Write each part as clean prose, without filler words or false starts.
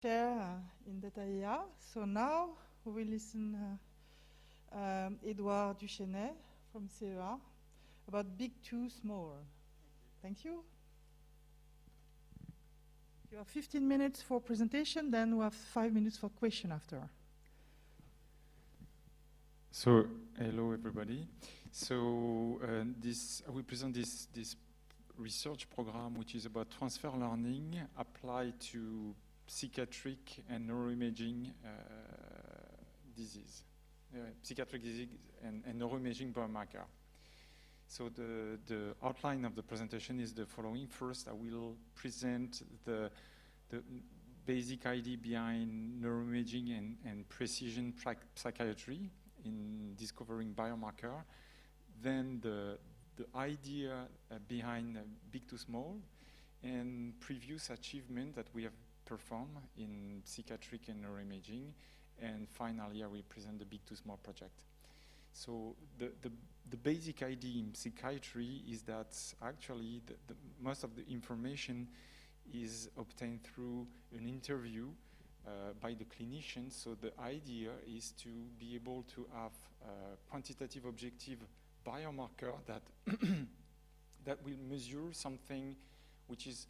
share in that area. So now we will listen Edouard Duchesnet from CEA about big to small. Thank you. You have 15 minutes for presentation, then we have 5 minutes for question after. So, hello everybody. So, I will present this research program, which is about transfer learning applied to psychiatric and neuroimaging disease, psychiatric disease and neuroimaging biomarker. So the outline of the presentation is the following. First, I will present the basic idea behind neuroimaging and precision psychiatry in discovering biomarker. Then the idea behind big to small and previous achievement that we have performed in psychiatric and neuroimaging. And finally, I will present the big to small project. So the basic idea in psychiatry is that actually the most of the information is obtained through an interview by the clinician. So the idea is to be able to have a quantitative objective biomarker that that will measure something which is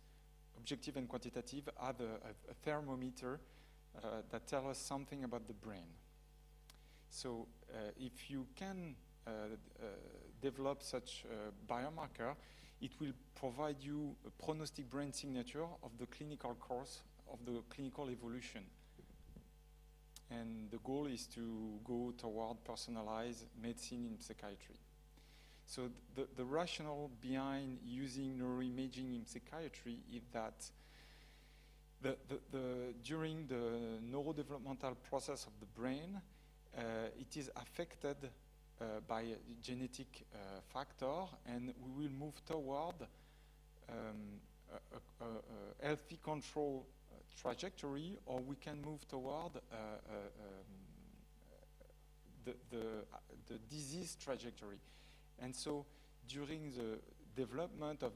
objective and quantitative, have a thermometer that tells us something about the brain. So if you can develop such a biomarker, it will provide you a prognostic brain signature of the clinical course of the clinical evolution. And the goal is to go toward personalized medicine in psychiatry. So the rationale behind using neuroimaging in psychiatry is that during the neurodevelopmental process of the brain, it is affected by a genetic factor, and we will move toward a healthy control trajectory, or we can move toward the disease trajectory. And so during the development of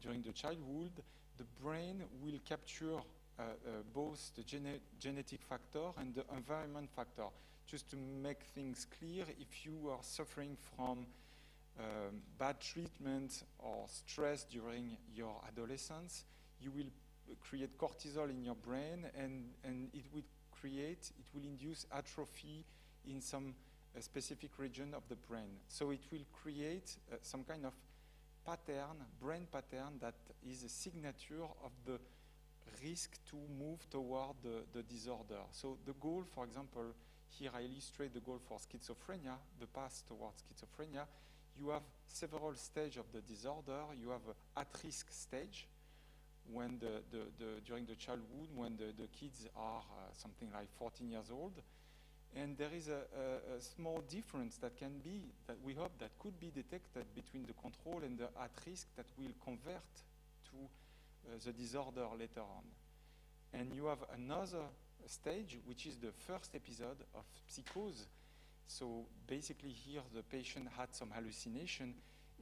during the childhood, the brain will capture both the genetic factor and the environment factor. Just to make things clear, if you are suffering from bad treatment or stress during your adolescence, you will create cortisol in your brain, and it will induce atrophy in some specific region of the brain. So it will create some kind of brain pattern that is a signature of the risk to move toward the disorder. So the goal, for example, here I illustrate the goal for schizophrenia, the path towards schizophrenia. You have several stages of the disorder. You have an at-risk stage when during the childhood, when the kids are something like 14 years old. And there is a small difference that we hope that could be detected between the control and the at-risk that will convert to the disorder later on. And you have another stage, which is the first episode of psychosis. So basically here the patient had some hallucination.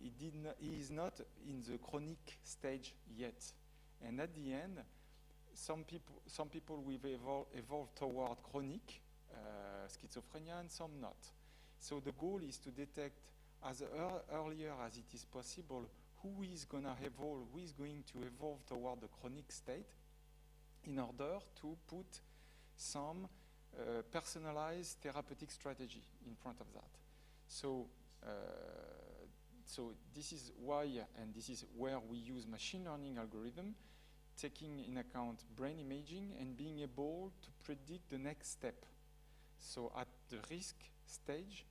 He is not in the chronic stage yet. And at the end, some people will evolve toward chronic schizophrenia and some not. So the goal is to detect as earlier as it is possible who is going to evolve toward the chronic state in order to put some personalized therapeutic strategy in front of that. So this is why, and this is where we use machine learning algorithm, taking in account brain imaging and being able to predict the next step. So at the risk stage,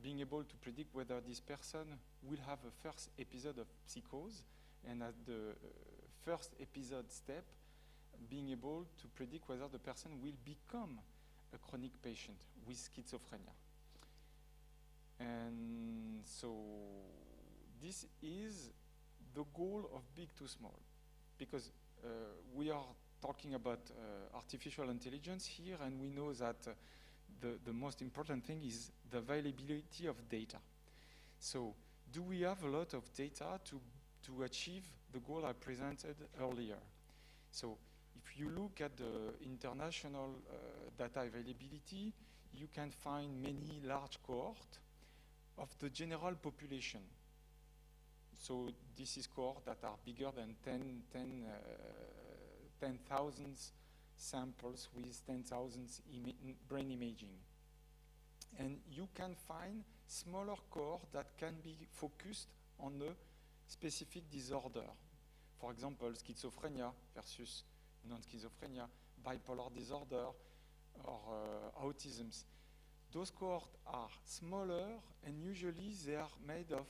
being able to predict whether this person will have a first episode of psychosis, and at the first episode step, being able to predict whether the person will become a chronic patient with schizophrenia. And so this is the goal of big to small, because we are talking about artificial intelligence here, and we know that the most important thing is the availability of data. So do we have a lot of data to achieve the goal I presented earlier? So If you look at the international data availability, you can find many large cohorts of the general population. So this is cohorts that are bigger than 10,000 samples with 10,000 brain imaging. And you can find smaller cohorts that can be focused on a specific disorder. For example, schizophrenia versus non-schizophrenia, bipolar disorder, or autisms. Those cohorts are smaller, and usually they are made of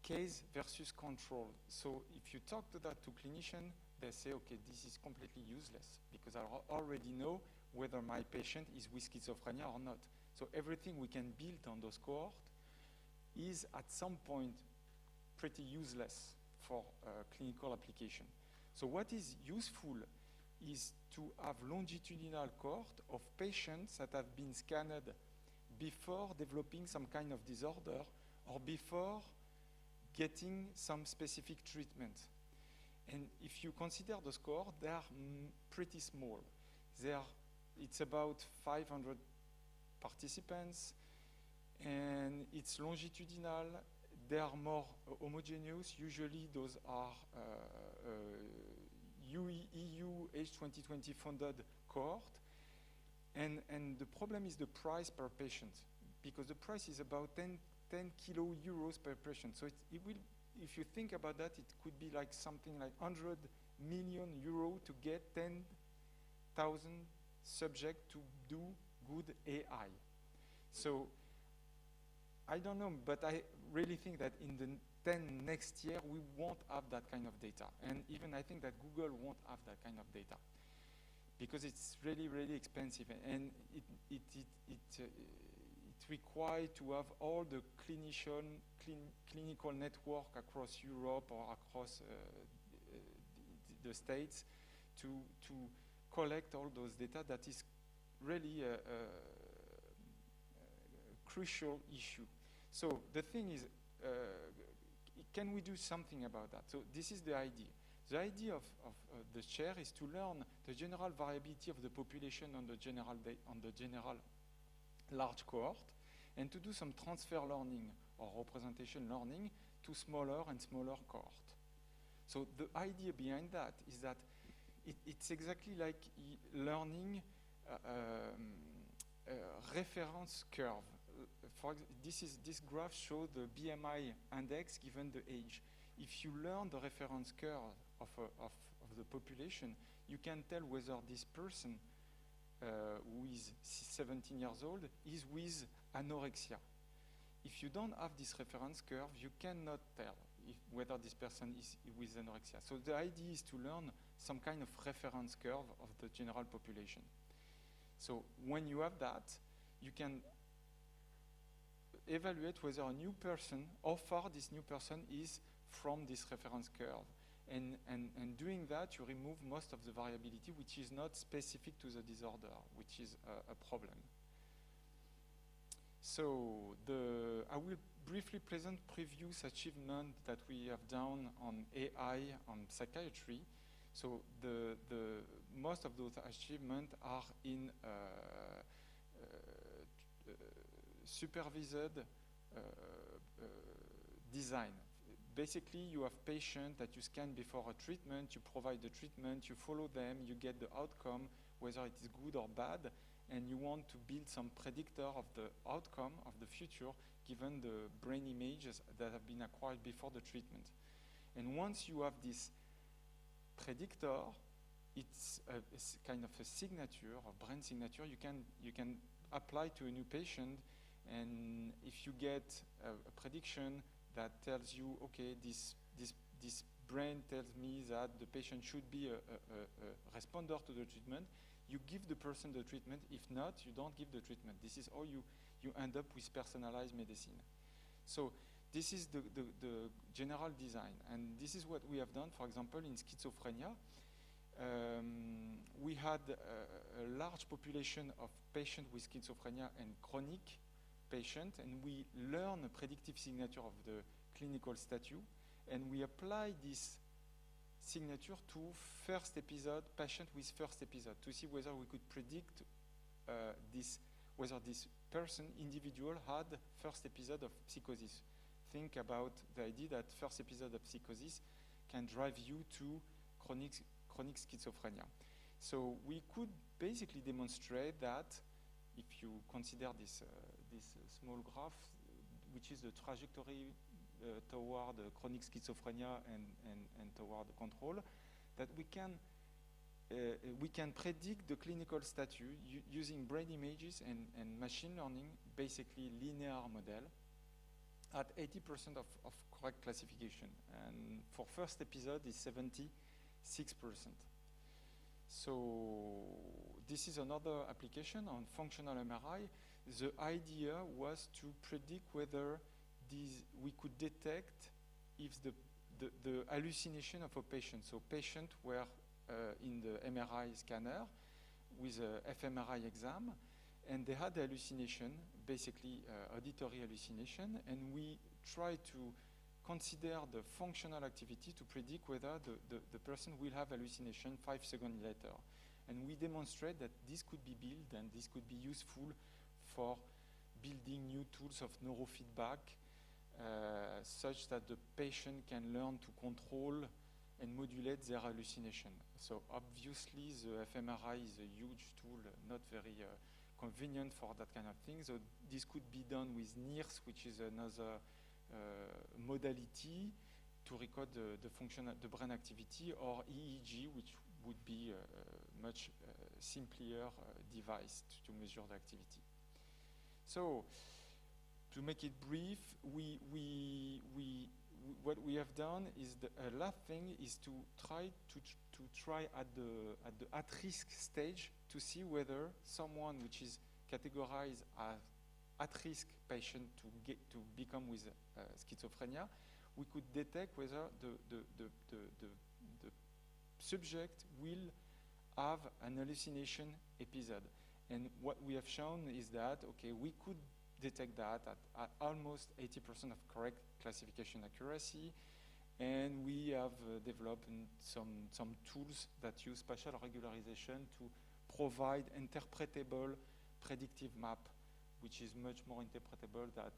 case versus control. So if you talk to clinician, they say, okay, this is completely useless because I already know whether my patient is with schizophrenia or not. So everything we can build on those cohorts is at some point pretty useless for clinical application. So what is useful is to have longitudinal cohort of patients that have been scanned before developing some kind of disorder or before getting some specific treatment. And if you consider those cohorts, they are pretty small. It's about 500 participants, and it's longitudinal. They are more homogeneous. Usually those are EU H2020 funded cohort. And the problem is the price per patient, because the price is about 10 kilo euros per patient. So it will, if you think about that, it could be like something like 100 million euro to get 10,000 subjects to do good AI. So I don't know, but I really think that in the next year we won't have that kind of data, and even I think that Google won't have that kind of data because it's really, really expensive, and it requires to have all the clinical network across Europe or across the States to collect all those data. That is really a crucial issue. So the thing is, can we do something about that? So this is the idea. The idea of the chair is to learn the general variability of the population on the general large cohort, and to do some transfer learning or representation learning to smaller and smaller cohort. So the idea behind that is that it's exactly like learning reference curve. This graph shows the BMI index given the age. If you learn the reference curve of the population, you can tell whether this person who is 17 years old is with anorexia. If you don't have this reference curve, you cannot tell whether this person is with anorexia. So the idea is to learn some kind of reference curve of the general population. So when you have that, you can evaluate whether a new person, how far this new person is from this reference curve. And doing that, you remove most of the variability, which is not specific to the disorder, which is a problem. So I will briefly present previous achievement that we have done on AI, on psychiatry. So most of those achievements are in supervised design. Basically, you have patients that you scan before a treatment, you provide the treatment, you follow them, you get the outcome, whether it is good or bad, and you want to build some predictor of the outcome of the future given the brain images that have been acquired before the treatment. And once you have this predictor, it's kind of a signature, a brain signature, you can apply to a new patient, and if you get a prediction that tells you, okay, this brain tells me that the patient should be a responder to the treatment, you give the person the treatment. If not, you don't give the treatment. This is how you end up with personalized medicine. So this is the general design, and this is what we have done, for example, in schizophrenia. We had a large population of patients with schizophrenia and chronic patients, and we learn a predictive signature of the clinical status, and we apply this signature to first episode, patient with first episode, to see whether we could predict whether this person, individual, had first episode of psychosis. Think about the idea that first episode of psychosis can drive you to chronic schizophrenia. So we could basically demonstrate that if you consider this small graph, which is the trajectory toward chronic schizophrenia and toward control, that we can predict the clinical status using brain images and machine learning, basically linear model, at 80% of correct classification. And for first episode is 76%. So this is another application on functional MRI. The idea was to predict whether we could detect if the hallucination of a patient. So patients were in the MRI scanner with a fMRI exam, and they had hallucination, basically auditory hallucination, and we try to consider the functional activity to predict whether the person will have hallucination 5 seconds later. And we demonstrate that this could be built and this could be useful for building new tools of neurofeedback such that the patient can learn to control and modulate their hallucination. So obviously the fMRI is a huge tool, not very convenient for that kind of thing. So this could be done with NIRS, which is another modality to record the brain activity, or EEG, which would be a much simpler device to measure the activity. So, to make it brief, what we have done is the last thing is to try at the at-risk stage to see whether someone which is categorized as at-risk patient to become with schizophrenia, we could detect whether the subject will have an hallucination episode. And what we have shown is that, okay, we could detect that at almost 80% of correct classification accuracy, and we have developed some tools that use spatial regularization to provide interpretable predictive map, which is much more interpretable than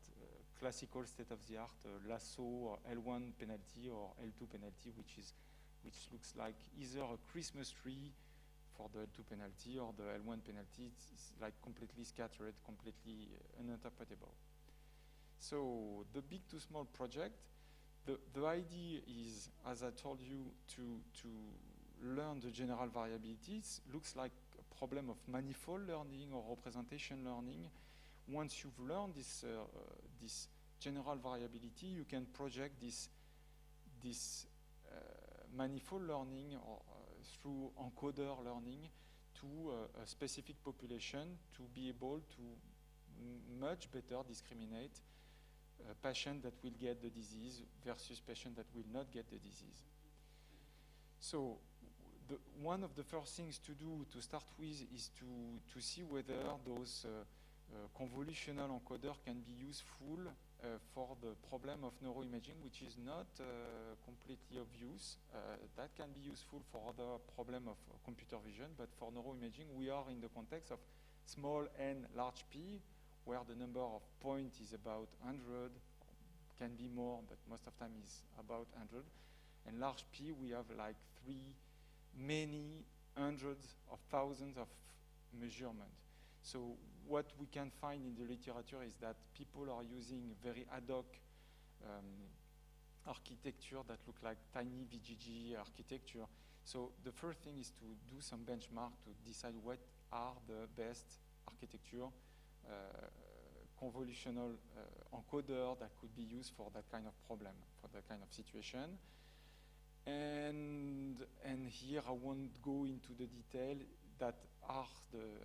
classical state-of-the-art lasso or L1 penalty or L2 penalty, which looks like either a Christmas tree for the L2 penalty or the L1 penalty. It's like completely scattered, completely uninterpretable. So the big to small project, the idea is, as I told you, to learn the general variabilities. Looks like a problem of manifold learning or representation learning. Once you've learned this general variability, you can project this manifold learning or through encoder learning to a specific population to be able to much better discriminate a patient that will get the disease versus patient that will not get the disease. So one of the first things to do to start with is to see whether those convolutional encoder can be useful for the problem of neuroimaging, which is not completely obvious. That can be useful for other problem of computer vision, but for neuroimaging, we are in the context of small n, large p, where the number of points is about 100, can be more, but most of the time is about 100. And large p, we have like many hundreds of thousands of measurements. So what we can find in the literature is that people are using very ad hoc architecture that look like tiny VGG architecture. So the first thing is to do some benchmark to decide what are the best architecture, convolutional encoder that could be used for that kind of problem, for that kind of situation. And here I won't go into the detail that are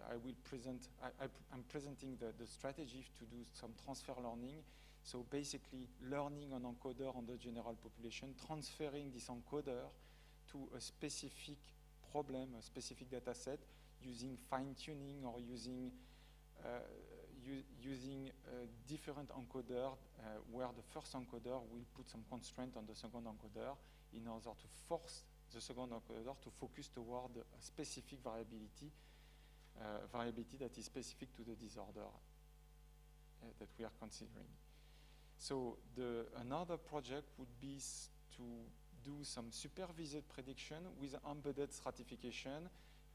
I'm presenting the strategy to do some transfer learning. So basically learning an encoder on the general population, transferring this encoder to a specific problem, a specific data set, using fine-tuning or using different encoder where the first encoder will put some constraint on the second encoder in order to force the second encoder to focus toward a specific variability that is specific to the disorder that we are considering. So another project would be to do some supervised prediction with embedded stratification.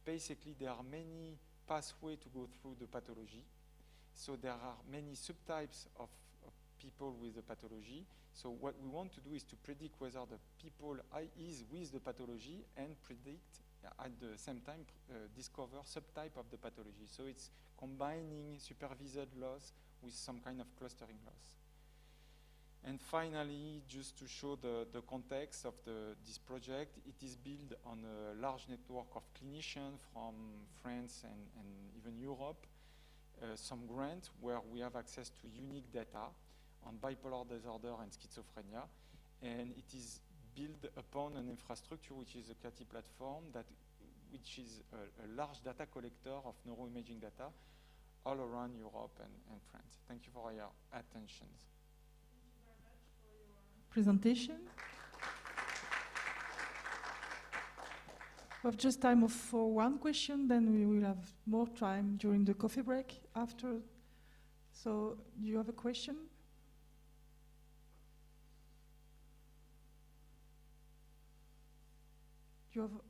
Basically, there are many pathways to go through the pathology. So there are many subtypes of people with the pathology. So what we want to do is to predict whether the people is with the pathology and predict at the same time discover subtype of the pathology. So it's combining supervised loss with some kind of clustering loss. And finally, just to show the context of this project, it is built on a large network of clinicians from France and even Europe, some grants where we have access to unique data on bipolar disorder and schizophrenia, and it is built upon an infrastructure which is a CATI platform which is a large data collector of neuroimaging data all around Europe and France. Thank you for your attention. Presentation. We have just time for one question, then we will have more time during the coffee break after. So, do you have a question? Do you have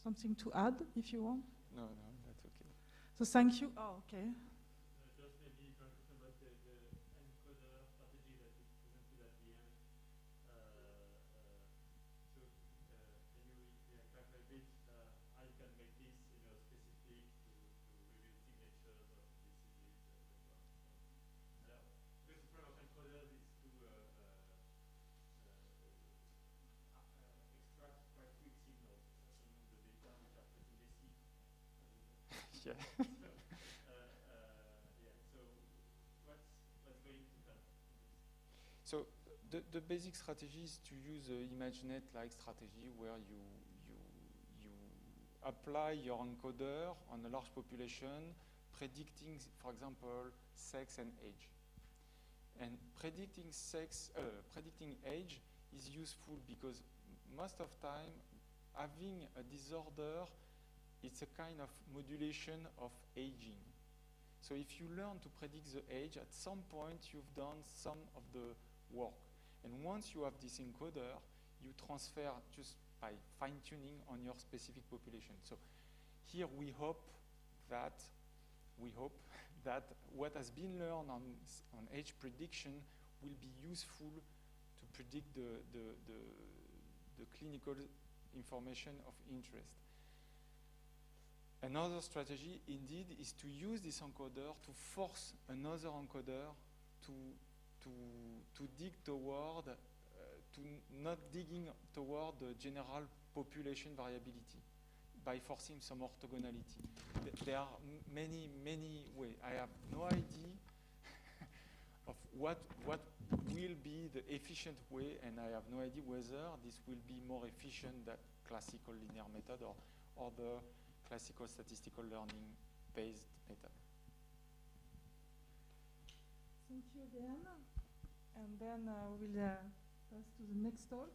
something to add, if you want? No, that's okay. So, thank you. Oh, okay. Just maybe question about the encoder strategy that you presented at the end. Can you clarify a bit how you can make this specific to reveal signatures of diseases, etc. Because the problem of encoders is to extract quite quick signals among the data which are pretty messy. Yeah. So the basic strategy is to use the ImageNet-like strategy where you apply your encoder on a large population, predicting, for example, sex and age. And predicting age is useful because most of time having a disorder, it's a kind of modulation of aging. So if you learn to predict the age, at some point you've done some of the work. And once you have this encoder, you transfer just by fine-tuning on your specific population. So here we hope that what has been learned on age prediction will be useful to predict the clinical information of interest. Another strategy, indeed, is to use this encoder to force another encoder to dig toward, not digging toward the general population variability by forcing some orthogonality. There are many ways. I have no idea of what will be the efficient way, and I have no idea whether this will be more efficient than classical linear method or the classical statistical learning based method. Thank you again. And then we'll pass to the next talk.